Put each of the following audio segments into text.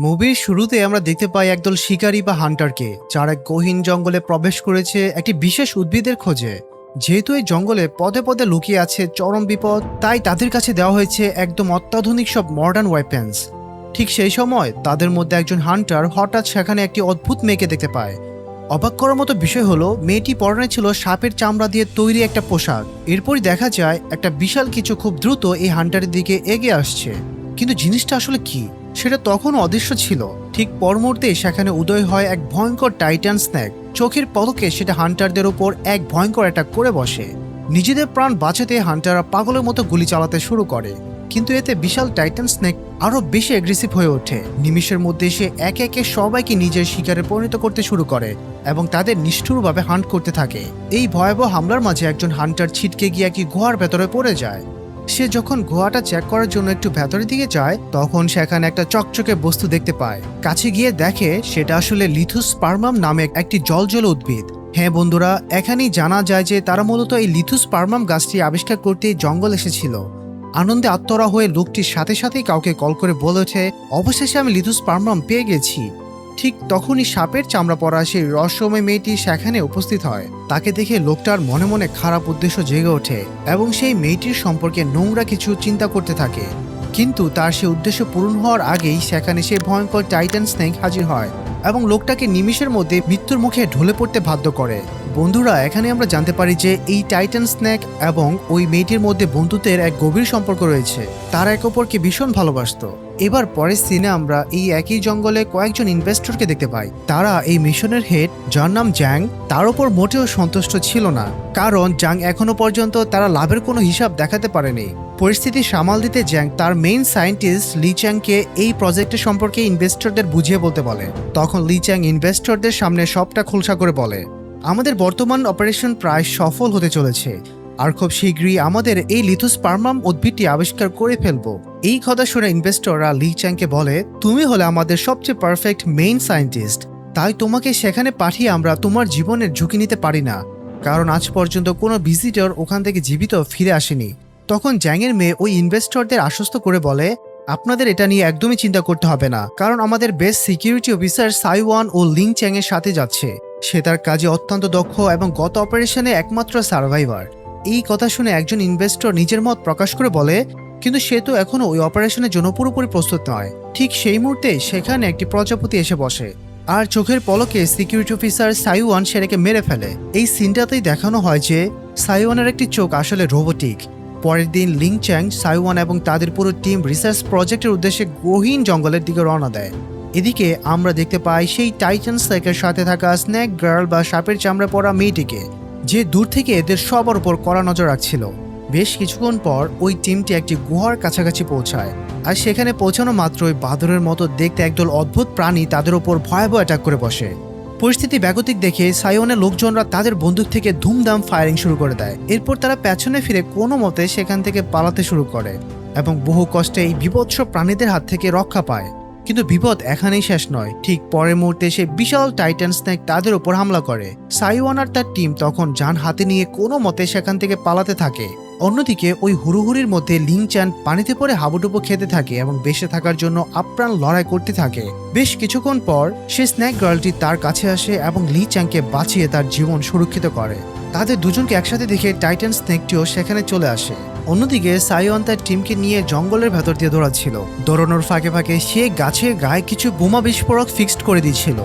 মুভির শুরুতে আমরা দেখতে পাই একদল শিকারী বা হান্টারকে, যারা গহীন জঙ্গলে প্রবেশ করেছে একটি বিশেষ উদ্ভিদের খোঁজে। যেহেতু এই জঙ্গলে পদে পদে লুকিয়ে আছে চরম বিপদ, তাই তাদের কাছে দেওয়া হয়েছে একদম অত্যাধুনিক সব মডার্ন ওয়েপেন্স। ঠিক সেই সময় তাদের মধ্যে একজন হান্টার হঠাৎ সেখানে একটি অদ্ভুত মেয়েকে দেখতে পায়। অবাক করার মতো বিষয় হলো, মেয়েটি পরনে ছিল সাপের চামড়া দিয়ে তৈরি একটা পোশাক। এরপরই দেখা যায় একটা বিশাল কিছু খুব দ্রুত এই হান্টারের দিকে এগিয়ে আসছে। কিন্তু জিনিসটা আসলে কি, সেটা তখনও অদৃশ্য ছিল। ঠিক পর মুহূর্তে সেখানে উদয় হয় এক ভয়ঙ্কর টাইটান স্নেক। চোখের পলকে সেটা হান্টারদের উপর এক ভয়ঙ্কর অ্যাটাক করে বসে। নিজেদের প্রাণ বাঁচাতে হান্টাররা পাগলের মতো গুলি চালাতে শুরু করে, কিন্তু এতে বিশাল টাইটান স্নেক আরো বেশি অ্যাগ্রেসিভ হয়ে ওঠে। নিমিষের মধ্যে সে একে একে সবাইকে নিজের শিকারে পরিণত করতে শুরু করে এবং তাদের নিষ্ঠুরভাবে হান্ট করতে থাকে। এই ভয়াবহ হামলার মাঝে একজন হান্টার ছিটকে গিয়ে একটি গুহার ভেতরে পড়ে যায়। সে যখন গুহাটা চেক করার জন্য একটু ভেতরের দিকে যায়, তখন সেখানে একটা চকচকে বস্তু দেখতে পায়। কাছে গিয়ে দেখে সেটা আসলে লিথোস্পার্মাম নামে একটি জলজল উদ্ভিদ। হ্যাঁ বন্ধুরা, এখানেই জানা যায় যে তারা মূলত এই লিথোস্পার্মাম গাছটি আবিষ্কার করতে জঙ্গল এসেছিল। আনন্দে আত্মরা হয়ে লোকটির সাথে সাথেই কাউকে কল করে বলে ওঠে, অবশেষে আমি লিথোস্পার্মাম পেয়ে গেছি। ঠিক তখনই সাপের চামড়া পরা সেই রহস্যময় মেয়েটি সেখানে উপস্থিত হয়। তাকে দেখে লোকটার মনে মনে খারাপ উদ্দেশ্য জেগে ওঠে এবং সেই মেয়েটির সম্পর্কে নোংরা কিছু চিন্তা করতে থাকে। কিন্তু তার সে উদ্দেশ্য পূরণ হওয়ার আগেই সেখানে সেই ভয়ঙ্কর টাইটান স্নেক হাজির হয় এবং লোকটাকে নিমিষের মধ্যে মৃত্যুর মুখে ঢলে পড়তে বাধ্য করে। বন্ধুরা, এখানে আমরা জানতে পারি যে এই টাইটান স্নেক এবং ওই মেয়েটির মধ্যে বন্ধুত্বের এক গভীর সম্পর্ক রয়েছে। তারা একে অপরকে ভীষণ ভালোবাসতো। এবার পরের সিনে আমরা এই একই জঙ্গলে কয়েকজন ইনভেস্টরকে দেখতে পাই। তারা এই মিশনের হেড, যার নাম জ্যাং, তার উপর মোটেও সন্তুষ্ট ছিল না, কারণ জ্যাং এখনো পর্যন্ত তারা লাভের কোনো হিসাব দেখাতে পারেনি। পরিস্থিতি সামাল দিতে জ্যাং তার মেইন সায়েন্টিস্ট লি চ্যাংকে এই প্রজেক্টের সম্পর্কে ইনভেস্টরদের বুঝিয়ে বলতে বলে। তখন লি চ্যাং ইনভেস্টরদের সামনে সবটা খোলসা করে বলে, আমাদের বর্তমান অপারেশন প্রায় সফল হতে চলেছে, আর খুব শীঘ্রই আমাদের এই লিথোস্পার্মাম উদ্ভিদটি আবিষ্কার করে ফেলবো। এই কথা শুনে ইনভেস্টররা লি চ্যাংকে বলে, তুমি হলে আমাদের সবচেয়ে পারফেক্ট মেইন সায়েন্টিস্ট, তাই তোমাকে সেখানে পাঠিয়ে আমরা তোমার জীবনের ঝুঁকি নিতে পারি না, কারণ আজ পর্যন্ত কোনো ভিজিটর ওখান থেকে জীবিত ফিরে আসেনি। তখন জ্যাংয়ের মেয়ে ওই ইনভেস্টরদের আশ্বস্ত করে বলে, আপনাদের এটা নিয়ে একদমই চিন্তা করতে হবে না, কারণ আমাদের বেস্ট সিকিউরিটি অফিসার সাইওয়ান ও লিং চ্যাং এর সাথে যাচ্ছে। সে তার কাজে অত্যন্ত দক্ষ এবং গত অপারেশনে একমাত্র সার্ভাইভার। এই কথা শুনে একজন ইনভেস্টর নিজের মত প্রকাশ করে বলে, কিন্তু সে তো এখনো ওই অপারেশনের জন্য পুরোপুরি প্রস্তুত নয়। ঠিক সেই মুহূর্তে সেখানে একটি প্রজাপতি এসে বসে, আর চোখের পলকে সিকিউরিটি অফিসার সাইওয়ান সেটাকে মেরে ফেলে। এই সিনটাতেই দেখানো হয় যে সাইওয়ানের একটি চোখ আসলে রোবোটিক। পরের দিন লিং চ্যাং, সাইওয়ান এবং তাদের পুরো টিম রিসার্চ প্রজেক্টের উদ্দেশ্যে গহীন জঙ্গলের দিকে রওনা দেয়। এদিকে আমরা দেখতে পাই সেই টাইটান স্নেকের সাথে থাকা স্নেক গার্ল বা সাপের চামড়া পরা মেয়েটিকে, যে দূর থেকে এদের সবার উপর কড়া নজর রাখছিল। বেশ কিছুক্ষণ পর ওই টিমটি একটি গুহার কাছাকাছি পৌঁছায়, আর সেখানে পৌঁছানো মাত্রই বাদরের মতো দেখতে একদল অদ্ভুত প্রাণী তাদের উপর ভয়াবহ অ্যাটাক করে বসে। পরিস্থিতি ব্যাগতিক দেখে সাইওনের লোকজনরা তাদের বন্দুক থেকে ধুমধাম ফায়ারিং শুরু করে দেয়। এরপর তারা পেছনে ফিরে কোনো মতে সেখান থেকে পালাতে শুরু করে এবং বহু কষ্টে এই বিভৎস প্রাণীদের হাত থেকে রক্ষা পায়। কিন্তু বিপদ এখানেই শেষ নয়। ঠিক পরের মুহূর্তে সে বিশাল টাইটান স্নেক তাদের উপর হামলা করে। সাইওয়ান আর তার টিম তখন যান হাতে নিয়ে কোনো মতে সেখান থেকে পালাতে থাকে। অন্যদিকে ওই হুড়ুহুড়ির মধ্যে লিং চ্যান পানিতে পড়ে হাবুডুবু খেতে থাকে এবং বেঁচে থাকার জন্য আপ্রাণ লড়াই করতে থাকে। বেশ কিছুক্ষণ পর সে স্নেক গার্লটি তার কাছে আসে এবং লি চ্যাংকে বাঁচিয়ে তার জীবন সুরক্ষিত করে। তাদের দুজনকে একসাথে দেখে টাইটান স্নেকটিও সেখানে চলে আসে। অন্যদিকে সাইওয়ান তার টিমকে নিয়ে জঙ্গলের ভেতর দিয়ে দৌড়াচ্ছিল। দৌড়ানোর ফাঁকে ফাঁকে সে গাছের গায়ে কিছু বোমা বিস্ফোরক ফিক্সড করে দিচ্ছিল।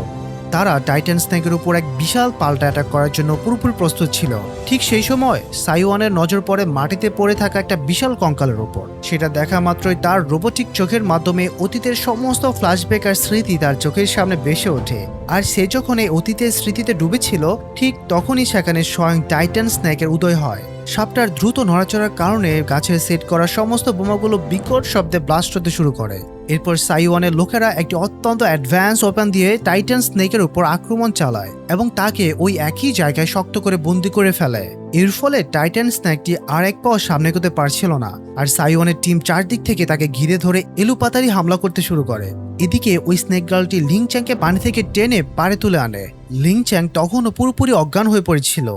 তারা টাইটান স্নেকের উপর এক বিশাল পাল্টা অ্যাটাক করার জন্য পুরোপুরি প্রস্তুত ছিল। ঠিক সেই সময় সাইওয়ানের নজর পড়ে মাটিতে পড়ে থাকা একটা বিশাল কঙ্কালের উপর। সেটা দেখা মাত্রই তার রোবোটিক চোখের মাধ্যমে অতীতের সমস্ত ফ্ল্যাশব্যাক আর স্মৃতি তার চোখের সামনে ভেসে ওঠে। আর সে যখন এই অতীতের স্মৃতিতে ডুবেছিল, ঠিক তখনই সেখানে স্বয়ং টাইটান স্নেকের উদয় হয়। সাপটার দ্রুত নড়াচড়ার কারণে গাছের সেট করা সমস্ত বোমাগুলো বিকট শব্দে ব্লাস্ট হতে শুরু করে। এরপর সাইওয়ানের লোকেরা একটি অত্যন্ত অ্যাডভান্স ওপেন দিয়ে টাইটান স্নেকের উপর আক্রমণ চালায় এবং তাকে ওই একই জায়গায় শক্ত করে বন্দি করে ফেলে। এর ফলে টাইটান স্নেকটি আর এক পাও সামনে এগোতে পারছিল না, আর সাইওয়ানের টিম চারদিক থেকে তাকে ঘিরে ধরে এলোপাতাড়ি হামলা করতে শুরু করে। এদিকে ওই স্নেক গার্লটি লিং চ্যাংকে পানি থেকে টেনে পাড়ে তুলে আনে। লিং চ্যাং তখনও পুরোপুরি অজ্ঞান হয়ে পড়েছিল,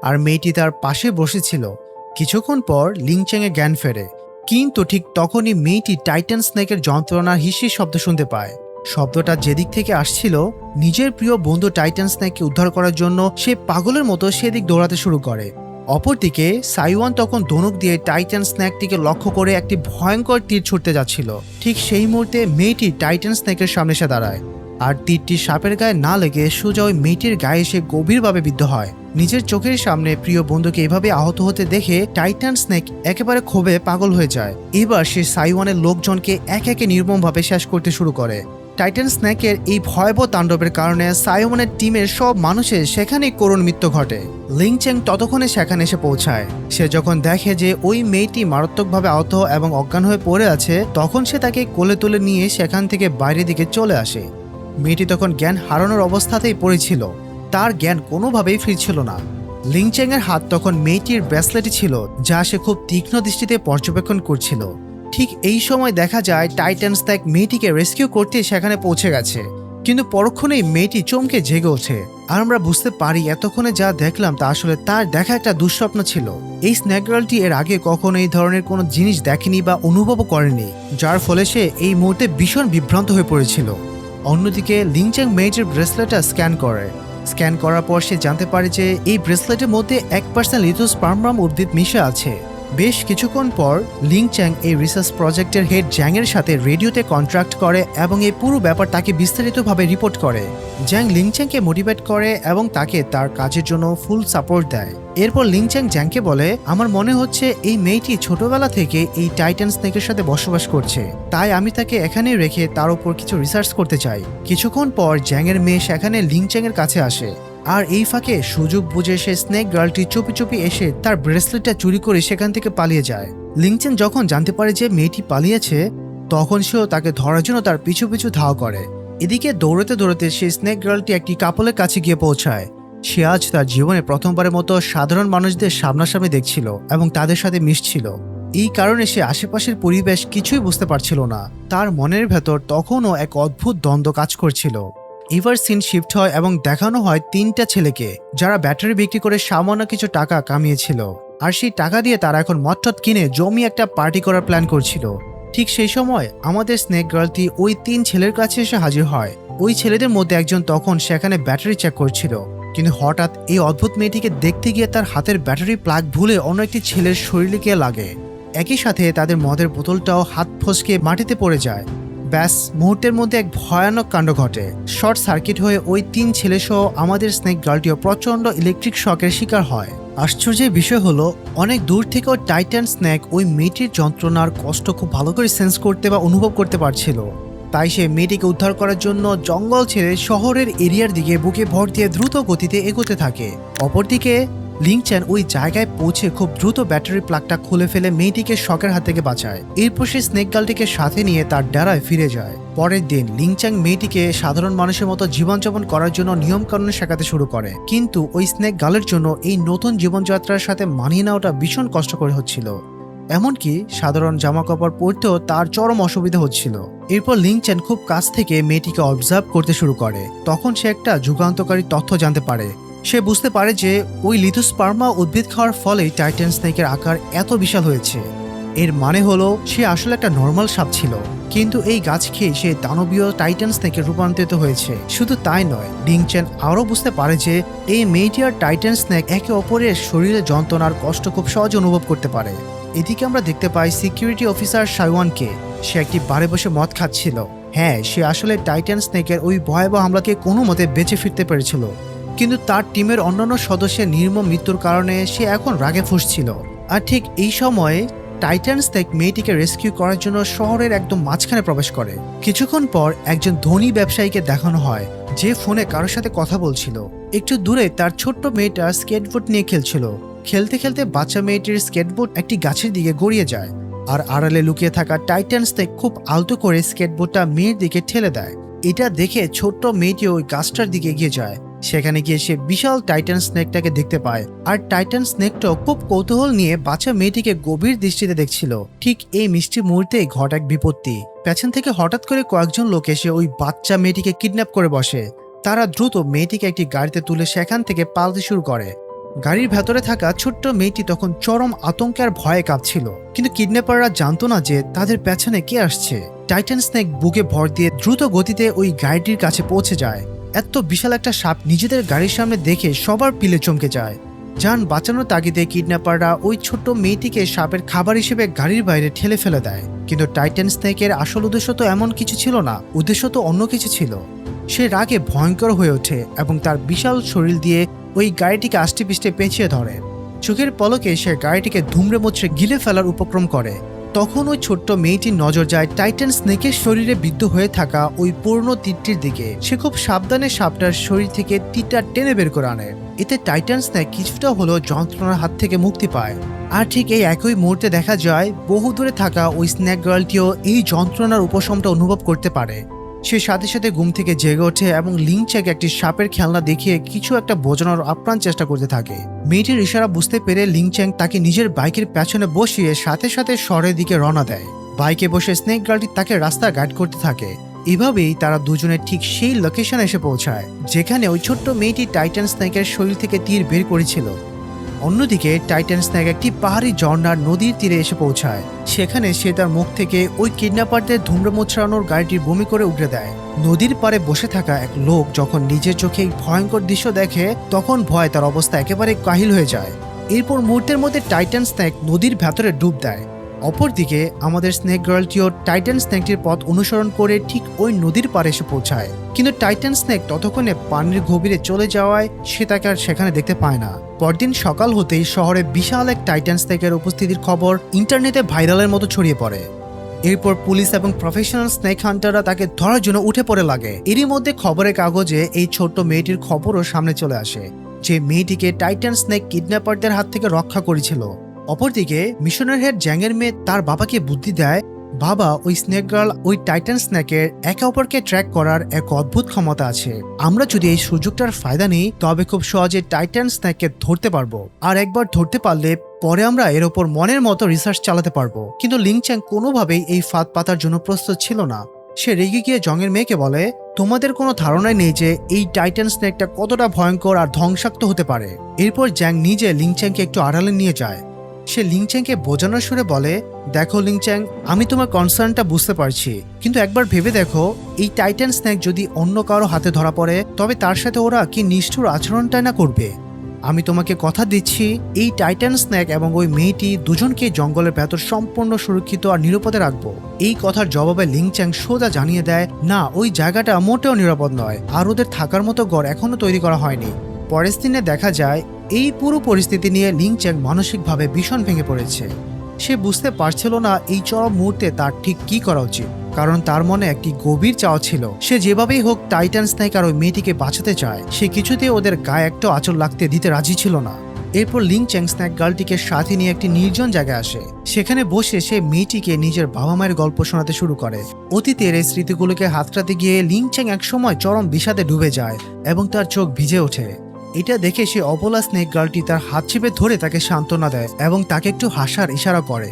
আর মেয়েটি তার পাশে বসেছিল। কিছুক্ষণ পর লিং চ্যাং এর জ্ঞান ফেরে, কিন্তু ঠিক তখনই মেয়েটি টাইটান স্নেকের যন্ত্রণার হিসির শব্দ শুনতে পায়। শব্দটা যেদিক থেকে আসছিল, নিজের প্রিয় বন্ধু টাইটান স্নেককে উদ্ধার করার জন্য সে পাগলের মতো সেদিক দৌড়াতে শুরু করে। অপরদিকে সাইওয়ান তখন ধনুক দিয়ে টাইটান স্নেকটিকে লক্ষ্য করে একটি ভয়ঙ্কর তীর ছুটতে যাচ্ছিল। ঠিক সেই মুহূর্তে মেয়েটি টাইটান স্নেকের সামনে এসে দাঁড়ায়, আর তীরটি সাপের গায়ে না লেগে সোজা ওই মেয়েটির গায়ে এসে গভীরভাবে বিদ্ধ হয়। নিজের চোখের সামনে প্রিয় বন্ধুকে এভাবে আহত হতে দেখে টাইটান স্নেক একেবারে ক্ষোভে পাগল হয়ে যায়। এবার সে সাইওয়ানের লোকজনকে একে একে নির্মমভাবে শেষ করতে শুরু করে। টাইটান স্নেকের এই ভয়াবহ তাণ্ডবের কারণে সাইওয়ানের টিমের সব মানুষের সেখানেই করুণ মৃত্যু ঘটে। লিংচেং ততক্ষণে সেখানে এসে পৌঁছায়। সে যখন দেখে যে ওই মেয়েটি মারাত্মকভাবে আহত এবং অজ্ঞান হয়ে পড়ে আছে, তখন সে তাকে কোলে তুলে নিয়ে সেখান থেকে বাইরের দিকে চলে আসে। মেয়েটি তখন জ্ঞান হারানোর অবস্থাতেই পড়েছিল, তার জ্ঞান কোনোভাবেই ফিরছিল না। লিংচেং এর হাত তখন মেয়েটির ব্রেসলেটে ছিল, যা সে খুব তীক্ষ্ণ দৃষ্টিতে পর্যবেক্ষণ করছিল। ঠিক এই সময় দেখা যায় টাইটান স্নেক মেয়েটিকে রেস্কিউ করতে সেখানে পৌঁছে গেছে, কিন্তু পরক্ষণেই মেয়েটি চমকে জেগে ওঠে। আর আমরা বুঝতে পারি এতক্ষণে যা দেখলাম তা আসলে তার দেখা একটা দুঃস্বপ্ন ছিল। এই স্নেক গার্লটি এর আগে কখনো এই ধরনের কোনো জিনিস দেখেনি বা অনুভবও করেনি, যার ফলে সে এই মুহূর্তে ভীষণ বিভ্রান্ত হয়ে পড়েছিল। অন্যদিকে লিংচেং মেয়েটির ব্রেসলেটটা স্ক্যান করার পর সে জানতে পারে যে এই ব্রেসলেটের মধ্যে 1% লিথোস্পার্মাম উদ্ভিদ মিশে আছে। বেশ কিছুক্ষণ পর লিংচ্যাং এই রিসার্চ প্রজেক্টের হেড জ্যাং এর সাথে রেডিওতে কন্ট্রাক্ট করে এবং এই পুরো ব্যাপার তাকে বিস্তারিতভাবে রিপোর্ট করে। জ্যাং লিংচ্যাংকে মোটিভেট করে এবং তাকে তার কাজের জন্য ফুল সাপোর্ট দেয়। এরপর লিংচ্যাং জ্যাংকে বলে, আমার মনে হচ্ছে এই মেয়েটি ছোটবেলা থেকে এই টাইটান স্নেকের সাথে বসবাস করছে, তাই আমি তাকে এখানে রেখে তার উপর কিছু রিসার্চ করতে চাই। কিছুক্ষণ পর জ্যাং এর মেয়ে সেখানে লিংচ্যাং এর কাছে আসে, আর এই ফাঁকে সুযোগ বুঝে সে স্নেক গার্লটি চুপি চুপি এসে তার ব্রেসলেটটা চুরি করে সেখান থেকে পালিয়ে যায়। লিংচেন যখন জানতে পারে যে মেয়েটি পালিয়েছে, তখন সেও তাকে ধরার জন্য তার পিছু পিছু ধাওয়া করে। এদিকে দৌড়তে দৌড়তে সে স্নেক গার্লটি একটি কাপলের কাছে গিয়ে পৌঁছায়। সে আজ তার জীবনে প্রথমবারের মতো সাধারণ মানুষদের সামনাসামনি দেখছিল এবং তাদের সাথে মিশছিল। এই কারণে সে আশেপাশের পরিবেশ কিছুই বুঝতে পারছিল না। তার মনের ভেতর তখনও এক অদ্ভুত দ্বন্দ্ব কাজ করছিল। এবার সিন শিফট হয় এবং দেখানো হয় 3টা ছেলেকে, যারা ব্যাটারি বিক্রি করে সামান্য কিছু টাকা কামিয়েছিল, আর সেই টাকা দিয়ে তারা এখন মদটদ কিনে জমি একটা পার্টি করার প্ল্যান করছিল। ঠিক সেই সময় আমাদের স্নেক গার্লটি ওই 3 ছেলের কাছে এসে হাজির হয়। ওই ছেলেদের মধ্যে একজন তখন সেখানে ব্যাটারি চেক করছিল, কিন্তু হঠাৎ এই অদ্ভুত মেয়েটিকে দেখতে গিয়ে তার হাতের ব্যাটারি প্লাগ ভুলে অন্য একটি ছেলের শরীরে গিয়ে লাগে। একই সাথে তাদের মদের বোতলটাও হাত ফসকে মাটিতে পড়ে যায়। ব্যাস, মুহূর্তের মধ্যে এক ভয়ানক কাণ্ড ঘটে। শর্ট সার্কিট হয়ে ওই 3 ছেলে সহ আমাদের স্নেক গার্লটিও প্রচন্ড ইলেকট্রিক শকের শিকার হয়। আশ্চর্যের বিষয় হলো, অনেক দূর থেকেও টাইটান স্নেক ওই মেয়েটির যন্ত্রণার কষ্ট খুব ভালো করে সেন্স করতে বা অনুভব করতে পারছিল। তাই সে মেয়েটিকে উদ্ধার করার জন্য জঙ্গল ছেড়ে শহরের এরিয়ার দিকে বুকে ভর দিয়ে দ্রুত গতিতে এগোতে থাকে। অপরদিকে লিংচ্যান ওই জায়গায় পৌঁছে খুব দ্রুত ব্যাটারি প্লাগটা খুলে ফেলে মেয়েটিকে শকের হাত থেকে বাঁচায়। এরপর সে স্নেক গার্লটিকে সাথে নিয়ে তার ডেরায় ফিরে যায়। পরের দিন লিংচ্যাং মেয়েটিকে সাধারণ মানুষের মতো জীবনযাপন করার জন্য নিয়মকানুন শেখাতে শুরু করে, কিন্তু ওই স্নেক গার্লের জন্য এই নতুন জীবনযাত্রার সাথে মানিয়ে নেওয়াটা ভীষণ কষ্টকর হচ্ছিল। এমনকি সাধারণ জামা কাপড় পরতেও তার চরম অসুবিধা হচ্ছিল। এরপর লিংচ্যান খুব কাছ থেকে মেয়েটিকে অবজার্ভ করতে শুরু করে। তখন সে একটা যুগান্তকারী তথ্য জানতে পারে। সে বুঝতে পারে যে ওই লিথোস্পার্মা উদ্ভিদ খাওয়ার ফলেই টাইটান স্নেকের আকার এত বিশাল হয়েছে। এর মানে হলো সে আসলে একটা নর্মাল সাপ ছিল, কিন্তু এই গাছ খেয়ে সে দানবীয় টাইটান স্নেকে রূপান্তরিত হয়েছে। শুধু তাই নয়, লিংচ্যান আরও বুঝতে পারে যে এই মেয়েটি আর টাইটান স্নেক একে অপরের শরীরে যন্ত্রণার কষ্ট খুব সহজে অনুভব করতে পারে। এদিকে আমরা দেখতে পাই সিকিউরিটি অফিসার সাইওয়ানকে। সে একটি বারে বসে মদ খাচ্ছিল। হ্যাঁ, সে আসলে টাইটান স্নেকের ওই ভয়াবহ হামলাকে কোনো মতে বেঁচে ফিরতে পেরেছিল, কিন্তু তার টিমের অন্যান্য সদস্যের নির্মম মৃত্যুর কারণে সে এখন রাগে ফুঁসছিল। আর ঠিক এই সময়ে টাইটান স্নেক মেয়েটিকে রেস্কিউ করার জন্য শহরের একদম মাঝখানে প্রবেশ করে। কিছুক্ষণ পর একজন ধনী ব্যবসায়ীকে দেখানো হয়, যে ফোনে কারোর সাথে কথা বলছিল। একটু দূরে তার ছোট্ট মেয়েটা স্কেটবোর্ড নিয়ে খেলছিল। খেলতে খেলতে বাচ্চা মেয়েটির স্কেটবোর্ড একটি গাছের দিকে গড়িয়ে যায়, আর আড়ালে লুকিয়ে থাকা টাইটান স্নেক খুব আলতো করে স্কেটবোর্ডটা মেয়ের দিকে ঠেলে দেয়। এটা দেখে ছোট্ট মেয়েটি ওই গাছটার দিকে এগিয়ে যায়। সেখানে গিয়ে সে বিশাল টাইটান স্নেকটাকে দেখতে পায়, আর টাইটান স্নেকটাও খুব কৌতূহল নিয়ে বাচ্চা মেয়েটিকে গভীর দৃষ্টিতে দেখছিল। ঠিক এই মিষ্টি মুহূর্তেই ঘটে এক বিপত্তি। পেছন থেকে হঠাৎ করে কয়েকজন লোক এসে ওই বাচ্চা মেয়েটিকে কিডন্যাপ করে বসে। তারা দ্রুত মেয়েটিকে একটি গাড়িতে তুলে সেখান থেকে পালাতে শুরু করে। গাড়ির ভেতরে থাকা ছোট্ট মেয়েটি তখন চরম আতঙ্কে আর ভয়ে কাঁপছিল, কিন্তু কিডন্যাপাররা জানতো না যে তাদের পেছনে কে আসছে। টাইটান স্নেক বুকে ভর দিয়ে দ্রুত গতিতে ওই গাড়িটির কাছে পৌঁছে যায়। এত বিশাল একটা সাপ নিজেদের গাড়ির সামনে দেখে সবার পিলে চমকে যায়। যান বাঁচানোর তাগিদে কিডন্যাপাররা ওই ছোট্ট মেয়েটিকে সাপের খাবার হিসেবে গাড়ির বাইরে ঠেলে ফেলে দেয়। কিন্তু টাইটান স্নেকের আসল উদ্দেশ্য তো এমন কিছু ছিল না, উদ্দেশ্য তো অন্য কিছু ছিল। সে রাগে ভয়ঙ্কর হয়ে ওঠে এবং তার বিশাল শরীর দিয়ে ওই গাড়িটিকে আষ্টে পিষ্টে পেঁচিয়ে ধরে। চোখের পলকে সে গাড়িটিকে ধুমড়ে মুচড়ে গিলে ফেলার উপক্রম করে। তখন ওই ছোট্ট মেয়েটির নজর যায় টাইটান স্নেকের শরীরে বিদ্ধ হয়ে থাকা ওই পুরনো তীরটির দিকে। সে খুব সাবধানে সাপটার শরীর থেকে তীরটা টেনে বের করে আনে। এতে টাইটান স্নেক কিছুটা হলেও যন্ত্রণার হাত থেকে মুক্তি পায়। আর ঠিক এই একই মুহূর্তে দেখা যায় বহু দূরে থাকা ওই স্নেক গার্লটিও এই যন্ত্রণার উপশমটা অনুভব করতে পারে। সে সাথে সাথে ঘুম থেকে জেগে ওঠে এবং লিংচ্যাংকে একটি সাপের খেলনা দেখিয়ে কিছু একটা বোঝানোর আপ্রাণ চেষ্টা করতে থাকে। মেয়েটির ইশারা বুঝতে পেরে লিংচ্যাং তাকে নিজের বাইকের পেছনে বসিয়ে সাথে সাথে শহরের দিকে রওনা দেয়। বাইকে বসে স্নেক গার্লটি তাকে রাস্তা গাইড করতে থাকে। এভাবেই তারা দুজনে ঠিক সেই লোকেশনে এসে পৌঁছায় যেখানে ওই ছোট্ট মেয়েটি টাইটান স্নেকের শরীর থেকে তীর বের করেছিল। অন্যদিকে টাইটান স্নেক একটি পাহাড়ি ঝর্ণার নদীর তীরে এসে পৌঁছায়। সেখানে সে তার মুখ থেকে ওই কিডন্যাপারদের ধুমড়ে মোচড়ানোর গাড়িটির বমি করে উগড়ে দেয়। নদীর পাড়ে বসে থাকা এক লোক যখন নিজের চোখে এই ভয়ঙ্কর দৃশ্য দেখে তখন ভয় তার অবস্থা একেবারে কাহিল হয়ে যায়। এরপর মুহূর্তের মধ্যে টাইটান স্নেক নদীর ভেতরে ডুব দেয়। অপরদিকে আমাদের স্নেক গার্লটিও টাইটান স্নেকটির পথ অনুসরণ করে ঠিক ওই নদীর পাড়ে এসে পৌঁছায়। কিন্তু টাইটান স্নেক ততক্ষণে পানির গভীরে চলে যাওয়ায় সে তাকে আর সেখানে দেখতে পায় না। পরদিন সকাল হতেই শহরে বিশাল এক টাইটান স্নেকের উপস্থিতির খবর ইন্টারনেটে ভাইরালের মতো ছড়িয়ে পড়ে। এরপর পুলিশ এবং প্রফেশনাল স্নেক হান্টাররা তাকে ধরার জন্য উঠে পড়ে লাগে। এরই মধ্যে খবরের কাগজে এই ছোট্ট মেয়েটির খবরও সামনে চলে আসে, যে মেয়েটিকে টাইটান স্নেক কিডন্যাপারদের হাত থেকে রক্ষা করেছিল। অপরদিকে মিশনের হেড জ্যাংয়ের মেয়ে তার বাবাকে বুদ্ধি দেয়, বাবা, ওই স্নেক গার্ল ওই টাইটান স্নেকের একে অপরকে ট্র্যাক করার এক অদ্ভুত ক্ষমতা আছে। আমরা যদি এই সুযোগটার ফায়দা নিই তবে খুব সহজে টাইটান স্নেককে ধরতে পারবো। আর একবার ধরতে পারলে পরে আমরা এর ওপর মনের মতো রিসার্চ চালাতে পারবো। কিন্তু লিংচ্যাং কোনোভাবেই এই ফাঁদ পাতার জন্য প্রস্তুত ছিল না। সে রেগে গিয়ে জংয়ের মেয়েকে বলে, তোমাদের কোনো ধারণাই নেই যে এই টাইটান স্নেকটা কতটা ভয়ঙ্কর আর ধ্বংসাত্মক হতে পারে। এরপর জ্যাং নিজে লিংচ্যাংকে একটু আড়ালে নিয়ে যায়। সে লিংচ্যাংকে বোঝানোর সুরে বলে, দেখো লিংচ্যাং, আমি তোমার কনসার্নটা বুঝতে পারছি, কিন্তু একবার ভেবে দেখো এই টাইটান স্নেক যদি অন্য কারো হাতে ধরা পড়ে তবে তার সাথে ওরা কি নিষ্ঠুর আচরণটাই না করবে। আমি তোমাকে কথা দিচ্ছি এই টাইটান স্নেক এবং ওই মেয়েটি দুজনকে জঙ্গলের ভেতর সম্পূর্ণ সুরক্ষিত আর নিরাপদে রাখবো। এই কথার জবাবে লিংচ্যাং সোজা জানিয়ে দেয়, না, ওই জায়গাটা মোটেও নিরাপদ নয়, আর ওদের থাকার মতো ঘর এখনো তৈরি করা হয়নি। পরের দিনে দেখা যায় এই পুরো পরিস্থিতি নিয়ে লিংচ্যাং মানসিকভাবে ভীষণ ভেঙে পড়েছে। সে বুঝতে পারছিল না এই চরম মুহূর্তে তার ঠিক কি করা উচিত, কারণ তার মনে একটি গভীর চাওয়া ছিল। সে যেভাবেই হোক টাইটান স্নেক আর ওই মেয়েটিকে বাঁচাতে চায়। সে কিছুতে ওদের গায়ে একটা আঁচল লাগতে দিতে রাজি ছিল না। এরপর লিংচ্যাং স্নেক গার্লটিকে সাথে নিয়ে একটি নির্জন জায়গায় আসে। সেখানে বসে সে মেয়েটিকে নিজের বাবা মায়ের গল্প শোনাতে শুরু করে। অতীতের এই স্মৃতিগুলোকে হাতড়াতে গিয়ে লিংচ্যাং একসময় চরম বিষাদে ডুবে যায় এবং তার চোখ ভিজে ওঠে। এটা দেখে সে অবলা স্নেক গার্লটি তার হাত চেপে ধরে তাকে সান্ত্বনা দেয় এবং তাকে একটু হাসার ইশারা করে।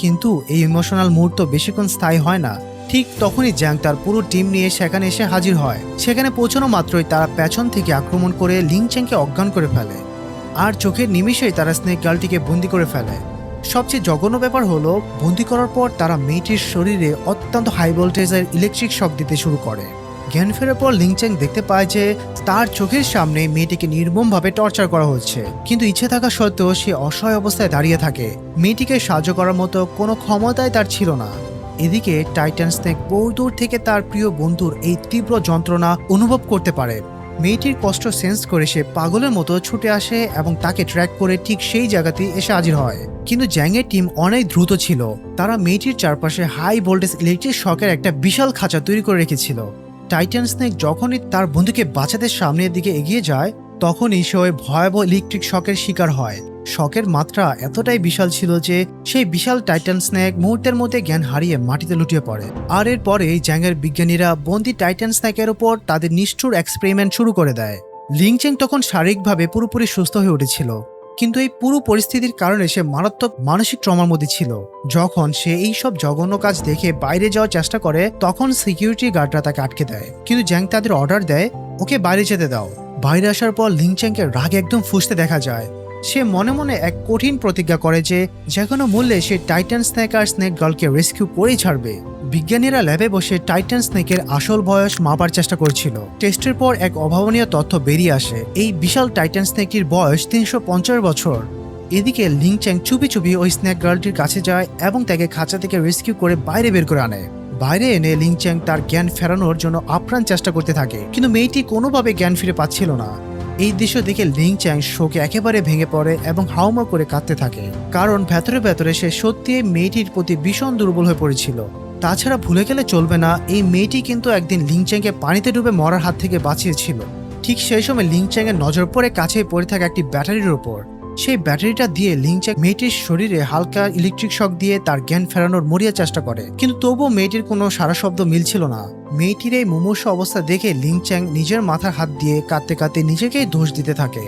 কিন্তু এই ইমোশনাল মুহূর্ত বেশিক্ষণ স্থায়ী হয় না। ঠিক তখনই জ্যাং তার পুরো টিম নিয়ে সেখানে এসে হাজির হয়। সেখানে পৌঁছানো মাত্রই তারা পেছন থেকে আক্রমণ করে লিংচ্যাংকে অজ্ঞান করে ফেলে, আর চোখের নিমিষেই তারা স্নেক গার্লটিকে বন্দি করে ফেলে। সবচেয়ে জঘন্য ব্যাপার হলো, বন্দি করার পর তারা মেয়েটির শরীরে অত্যন্ত হাই ভোল্টেজের ইলেকট্রিক শক দিতে শুরু করে। জ্ঞান ফেরার পর লিংচ্যাং দেখতে পায় যে তার চোখের সামনে মেয়েটিকে নির্মমভাবে টর্চার করা হচ্ছে, কিন্তু ইচ্ছে থাকা সত্ত্বেও সে অসহায় অবস্থায় দাঁড়িয়ে থাকে। মেয়েটিকে সাহায্য করার মতো কোনো ক্ষমতাই তার ছিল না। এদিকে টাইটান স্নেক বহু দূর থেকে তার প্রিয় বন্ধুর এই তীব্র যন্ত্রণা অনুভব করতে পারে। মেয়েটির কষ্ট সেন্স করে সে পাগলের মতো ছুটে আসে এবং তাকে ট্র্যাক করে ঠিক সেই জায়গাতেই এসে হাজির হয়। কিন্তু জ্যাংয়ের টিম অনেক দ্রুত ছিল। তারা মেয়েটির চারপাশে হাই ভোল্টেজ ইলেকট্রিক শকের একটা বিশাল খাঁচা তৈরি করে রেখেছিল। টাইটান স্নেক যখনই তার বন্ধুকে বাঁচাতে সামনের দিকে এগিয়ে যায় তখনই সে ওই ভয়াবহ ইলেকট্রিক শকের শিকার হয়। শকের মাত্রা এতটাই বিশাল ছিল যে সেই বিশাল টাইটান স্নেক মুহূর্তের মধ্যে জ্ঞান হারিয়ে মাটিতে লুটিয়ে পড়ে। আর এরপরে জ্যাংয়ের বিজ্ঞানীরা বন্দি টাইটান স্নেকের উপর তাদের নিষ্ঠুর এক্সপেরিমেন্ট শুরু করে দেয়। লিংচ্যাং তখন শারীরিকভাবে পুরোপুরি সুস্থ হয়ে উঠেছিল, কিন্তু এই পুরো পরিস্থিতির কারণে সে মারাত্মক মানসিক ট্রমার মধ্যে ছিল। যখন সে এই সব জঘন্য কাজ দেখে বাইরে যাওয়ার চেষ্টা করে তখন সিকিউরিটি গার্ডরা তাকে আটকে দেয়। কিন্তু জ্যাং তাদের অর্ডার দেয়, ওকে বাইরে যেতে দাও। বাইরে আসার পর লিংচ্যাংকে রাগে একদম ফুঁসতে দেখা যায়। সে মনে মনে এক কঠিন প্রতিজ্ঞা করে যে কোনো মূল্যে সে টাইটান স্নেক আর স্নেক গার্লকে রেস্কিউ করেই ছাড়বে। বিজ্ঞানীরা ল্যাবে বসে টাইটান স্নেকের আসল বয়স মাপার চেষ্টা করছিল। টেস্টের পর এক অভাবনীয় তথ্য বেরিয়ে আসে, এই বিশাল টাইটান স্নেকটির বয়স 350 বছর। এদিকে লিংচ্যাং চুপি চুপি ওই স্নেক গার্লটির কাছে যায় এবং তাকে খাঁচা থেকে রেস্কিউ করে বাইরে বের করে আনে। বাইরে এনে লিংচ্যাং তার জ্ঞান ফেরানোর জন্য আপ্রাণ চেষ্টা করতে থাকে, কিন্তু মেয়েটি কোনোভাবে জ্ঞান ফিরে পাচ্ছিল না। এই দৃশ্য দেখে লিংচ্যাং শোকে একেবারে ভেঙে পড়ে এবং হাউমাউ করে কাঁদতে থাকে, কারণ ভেতরে ভেতরে সে সত্যি মেয়েটির প্রতি ভীষণ দুর্বল হয়ে পড়েছিল। তাছাড়া ভুলে গেলে চলবে না, এই মেয়েটি কিন্তু একদিন লিংচ্যাংকে পানিতে ডুবে মরার হাত থেকে বাঁচিয়েছিল। ঠিক সেই সময় লিংচ্যাং এর নজর পড়ে কাছে পড়ে থাকা একটি ব্যাটারির উপর। সেই ব্যাটারিটা দিয়ে লিংচ্যাং মেয়েটির শরীরে হালকা ইলেকট্রিক শক দিয়ে তার জ্ঞান ফেরানোর মরিয়া চেষ্টা করে, কিন্তু তবুও মেয়েটির কোনো সারা শব্দ মিলছিল না। মেয়েটির এই মুমূর্ষু অবস্থা দেখে লিংচ্যাং নিজের মাথার হাত দিয়ে কাঁদতে কাঁদতে নিজেকেই দোষ দিতে থাকে।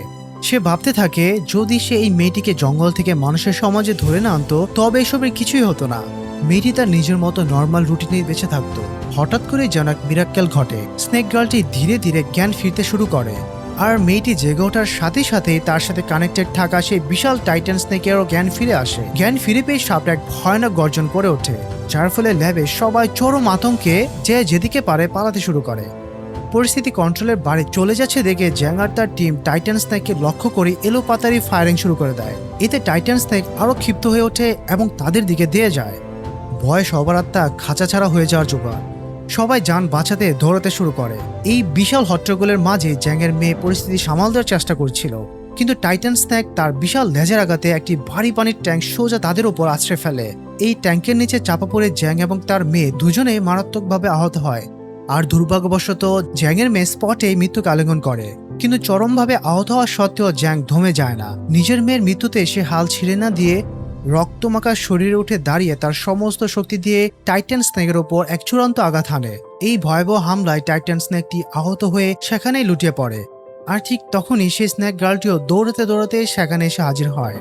সে ভাবতে থাকে যদি সে এই মেয়েটিকে জঙ্গল থেকে মানুষের সমাজে ধরে না আনতো তবে এসবের কিছুই হতো না। মেয়েটি তার নিজের মতো নর্মাল রুটিনে বেঁচে থাকতো। হঠাৎ করে যেন এক মিরাক্কেল ঘটে, স্নেক গার্লটি ধীরে ধীরে জ্ঞান ফিরতে শুরু করে। আর মেয়েটি জেগে ওঠার সাথে সাথে তার সাথে কানেক্টেড থাকা সেই বিশাল টাইটান স্নেকেরও জ্ঞান ফিরে আসে। জ্ঞান ফিরে পেয়ে সাপটা এক ভয়ানক গর্জন করে ওঠে, যার ফলে ল্যাবে সবাই চরম আতঙ্কে যে যেদিকে পারে পালাতে শুরু করে। পরিস্থিতি কন্ট্রোলের বাইরে চলে যাচ্ছে দেখে জ্যাং আর তার টিম টাইটান স্নেককে লক্ষ্য করে এলোপাতাড়ি ফায়ারিং শুরু করে দেয়। এতে টাইটান স্নেক আরো ক্ষিপ্ত হয়ে ওঠে এবং তাদের দিকে দিয়ে যায়। ভয়ে সবার আত্মা খাঁচা ছাড়া হয়ে যাওয়ার জোগাড়। সবাই যান বাঁচাতে দৌড়াতে শুরু করে। এই বিশাল হট্টগোলের মাঝে জ্যাংয়ের মেয়ে পরিস্থিতি সামাল দেওয়ার চেষ্টা করছিল, কিন্তু টাইটান স্নেক তার বিশাল লেজের আঘাতে একটি ভারী পানির ট্যাঙ্ক সোজা তাদের উপর আছড়ে ফেলে। এই ট্যাঙ্কের নিচে চাপা পড়ে জ্যাং এবং তার মেয়ে দুজনে মারাত্মকভাবে আহত হয়। আর দুর্ভাগ্যবশত জ্যাংয়ের মেয়ে স্পটে মৃত্যুকে আলিঙ্গন করে, কিন্তু চরমভাবে আহত হওয়া সত্ত্বেও জ্যাং থমে যায় না। নিজের মেয়ের মৃত্যুতে সে হাল ছেড়ে না দিয়ে রক্তমাখা শরীরে উঠে দাঁড়িয়ে তার সমস্ত শক্তি দিয়ে টাইটান স্নেকের ওপর এক চূড়ান্ত আঘাত হানে। এই ভয়াবহ হামলায় টাইটান স্নেকটি আহত হয়ে সেখানেই লুটিয়ে পড়ে। আর ঠিক তখনই সেই স্নেক গার্লটিও দৌড়াতে দৌড়াতে সেখানে এসে হাজির হয়।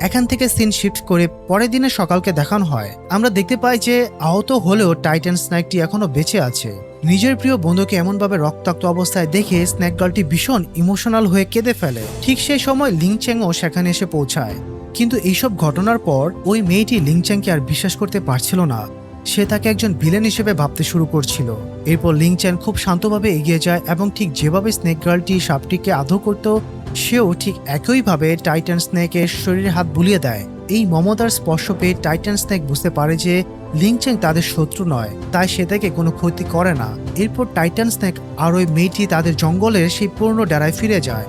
এখান থেকে সিন শিফট করে পরের দিনের সকালকে দেখানো হয়। আমরা দেখতে পাই যে আহত হলেও টাইটান স্নেকটি এখনো বেঁচে আছে। নিজের প্রিয় বন্ধুকে এমনভাবে রক্তাক্ত অবস্থায় দেখে স্নেক গার্লটি ভীষণ ইমোশনাল হয়ে কেঁদে ফেলে। ঠিক সেই সময় লিংচ্যাংও সেখানে এসে পৌঁছায়, কিন্তু এইসব ঘটনার পর ওই মেয়েটি লিংচ্যাংকে আর বিশ্বাস করতে পারছিল না। সে তাকে একজন ভিলেন হিসেবে ভাবতে শুরু করছিল। এরপর লিংচ্যাং খুব শান্তভাবে এগিয়ে যায় এবং ঠিক যেভাবে স্নেক গার্লটি সাপটিকে আদর করত সেও ঠিক একইভাবে টাইটান স্নেকের শরীরে হাত বুলিয়ে দেয়। এই মমতার স্পর্শ পেয়ে টাইটান স্নেক বুঝতে পারে যে লিংচ্যাং তাদের শত্রু নয়, তাই সে তাকে কোনো ক্ষতি করে না। এরপর টাইটান স্নেক আর ওই মেয়েটি তাদের জঙ্গলের সেই পুরনো ডেরায় ফিরে যায়।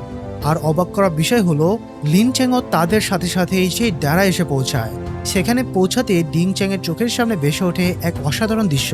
আর অবাক করা বিষয় হলো লিংচ্যাংও তাদের সাথে সাথে সেই ডেরায় এসে পৌঁছায়। সেখানে পৌঁছাতে লিংচ্যাংয়ের চোখের সামনে ভেসে ওঠে এক অসাধারণ দৃশ্য।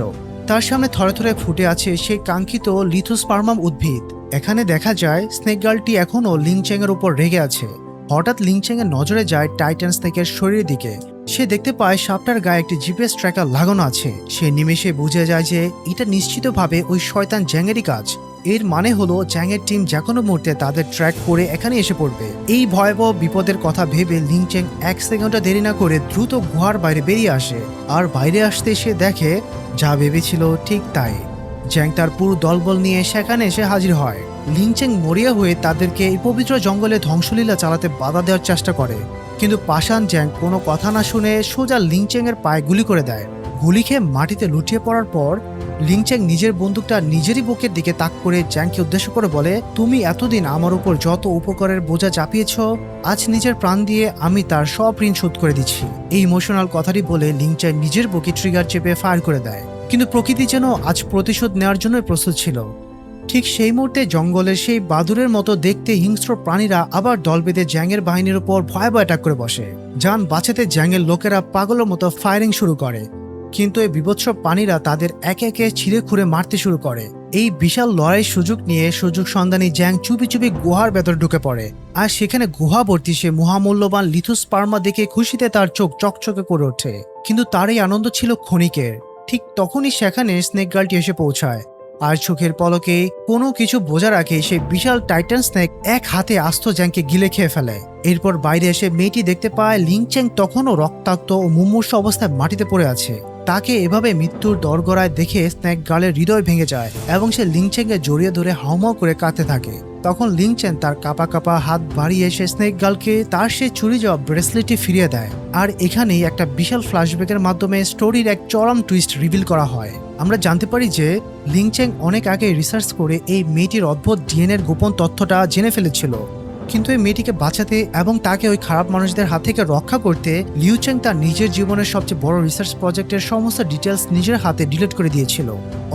তার সামনে থরে থরে ফুটে আছে সেই কাঙ্ক্ষিত লিথোস্পার্মাম উদ্ভিদ। এখানে দেখা যায় স্নেক গার্লটি এখনও লিংচ্যাংয়ের উপর রেগে আছে। হঠাৎ লিংচ্যাংয়ের নজরে যায় টাইটান স্নেকের শরীরের দিকে। সে দেখতে পায় সাপটার গায়ে একটি জিপিএস ট্র্যাকার লাগানো আছে। সে নিমেষে বুঝে যায় যে এটা নিশ্চিতভাবে ওই শয়তান জ্যাংয়েরই কাজ। এর মানে হলো জ্যাংয়ের টিম যে কোনো মুহূর্তে তাদের ট্র্যাক করে এখানে এসে পড়বে। এই ভয়াবহ বিপদের কথা ভেবে লিংচ্যাং এক সেকেন্ডও দেরি না করে দ্রুত গুহার বাইরে বেরিয়ে আসে। আর বাইরে আসতে সে দেখে যা ভেবেছিল ঠিক তাই। জ্যাং তার পুরো দলবল নিয়ে সেখানে এসে হাজির হয়। লিংচ্যাং মরিয়া হয়ে তাদেরকে এই পবিত্র জঙ্গলে ধ্বংসলীলা চালাতে বাধা দেওয়ার চেষ্টা করে, কিন্তু পাষাণ জ্যাং কোনো কথা না শুনে সোজা লিংচ্যাংয়ের পায়ে গুলি করে দেয়। গুলি খেয়ে মাটিতে লুটিয়ে পড়ার পর লিংচ্যাং নিজের বন্দুকটা নিজেরই বুকের দিকে তাক করে জ্যাংকে উদ্দেশ্য করে বলে, তুমি এতদিন আমার উপর যত উপকারের বোঝা চাপিয়েছ, আজ নিজের প্রাণ দিয়ে আমি তার সব ঋণ শোধ করে দিচ্ছি। এই ইমোশনাল কথাটি বলে লিংচ্যাং নিজের বুকে ট্রিগার চেপে ফায়ার করে দেয়, কিন্তু প্রকৃতি যেন আজ প্রতিশোধ নেওয়ার জন্যই প্রস্তুত ছিল। ঠিক সেই মুহূর্তে জঙ্গলের সেই বাদুরের মতো দেখতে হিংস্র প্রাণীরা আবার দল বেঁধে জ্যাংয়ের বাহিনীর উপর ভয়াবহ অ্যাটাক করে বসে। যান বাঁচাতে জ্যাংয়ের লোকেরা পাগলের মতো ফায়ারিং শুরু করে, কিন্তু এই বিভৎস প্রাণীরা তাদের একে একে ছিঁড়ে খুঁড়ে মারতে শুরু করে। এই বিশাল লড়াইয়ের সুযোগ নিয়ে সুযোগ সন্ধানী জ্যাং চুপি চুপি গুহার ভেতর ঢুকে পড়ে। আর সেখানে গুহা ভর্তি সে মহামূল্যবান লিথোস্পার্মা দেখে খুশিতে তার চোখ চকচকে করে ওঠে। কিন্তু তার এই আনন্দ ছিল ক্ষণিকের। ঠিক তখনই সেখানে স্নেক গার্লটি এসে পৌঁছায়। আর চোখের পলকে কোনো কিছু বোঝার আগে সেই বিশাল টাইটান স্নেক এক হাতে আস্ত জ্যাংকে গিলে খেয়ে ফেলে। এরপর বাইরে এসে মেয়েটি দেখতে পায় লিংচ্যাং তখনও রক্তাক্ত ও মুমূর্ষু অবস্থায় মাটিতে পড়ে আছে। তাকে এভাবে মৃত্যুর দরগড়ায় দেখে স্নেক গার্লের হৃদয় ভেঙে যায় এবং সে লিংচ্যাংকে জড়িয়ে ধরে হাউমাউ করে কাঁদতে থাকে। তখন লিংচেন তার কাপা কাপা হাত বাড়িয়ে সে স্নেক গার্লকে তার সে চুরি যাওয়া ব্রেসলেটটি ফিরিয়ে দেয়। আর এখানেই একটা বিশাল ফ্ল্যাশব্যাকের মাধ্যমে স্টোরির এক চরম টুইস্ট রিভিল করা হয়। আমরা জানতে পারি যে লিংচেন অনেক আগে রিসার্চ করে এই মেয়েটির অদ্ভুত ডিএনএর গোপন তথ্যটা জেনে ফেলেছিল, কিন্তু এই মেয়েটিকে বাঁচাতে এবং তাকে ওই খারাপ মানুষদের হাত থেকে রক্ষা করতে লিউচেং তার নিজের জীবনের সবচেয়ে বড় রিসার্চ প্রজেক্টের সমস্ত ডিটেলস নিজের হাতে ডিলিট করে দিয়েছিল।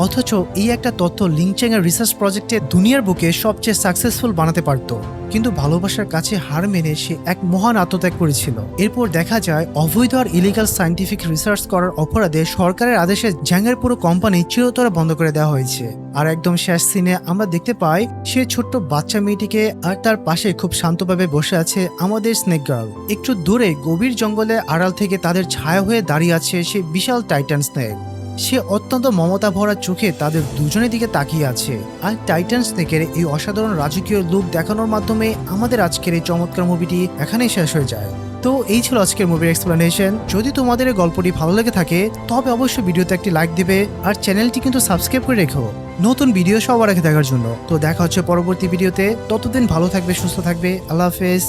অথচ এই একটা তথ্য লিংচেং এর রিসার্চ প্রজেক্টে দুনিয়ার বুকে সবচেয়ে সাকসেসফুল বানাতে পারত, কিন্তু ভালোবাসার কাছে হার মেনে সে এক মহান আত্মত্যাগ করেছিল। এরপর দেখা যায় অবৈধ আর ইলিগাল সায়েন্টিফিক রিসার্চ করার অপরাধে সরকারের আদেশে জ্যাংয়ের পুরো কোম্পানি চিরতরে বন্ধ করে দেওয়া হয়েছে। আর একদম শেষ সিনে আমরা দেখতে পাই সে ছোট্ট বাচ্চা মেয়েটিকে, আর তার পাশে খুব শান্তভাবে বসে আছে আমাদের স্নেক গার্ল। একটু দূরে গভীর জঙ্গলে আড়াল থেকে তাদের ছায়া হয়ে দাঁড়িয়ে আছে সে বিশাল টাইটান স্নেক। সে অত্যন্ত মমতা ভরা চোখে তাদের দুজনের দিকে তাকিয়ে আছে। আর টাইটান স্নেকের এই অসাধারণ রাজকীয় লুক দেখানোর মাধ্যমে আমাদের আজকের এই চমৎকার মুভিটি এখানেই শেষ হয়ে যায়। তো এই ছিল আজকের মুভির এক্সপ্লেনেশন। যদি তোমাদের এই গল্পটি ভালো লেগে থাকে তবে অবশ্যই ভিডিওতে একটি লাইক দিবে, আর চ্যানেলটি কিন্তু সাবস্ক্রাইব করে রেখো নতুন ভিডিও সবার আগে দেখার জন্য। তো দেখা হচ্ছে পরবর্তী ভিডিওতে, ততদিন ভালো থাকবে, সুস্থ থাকবে, আল্লাহ হাফেজ।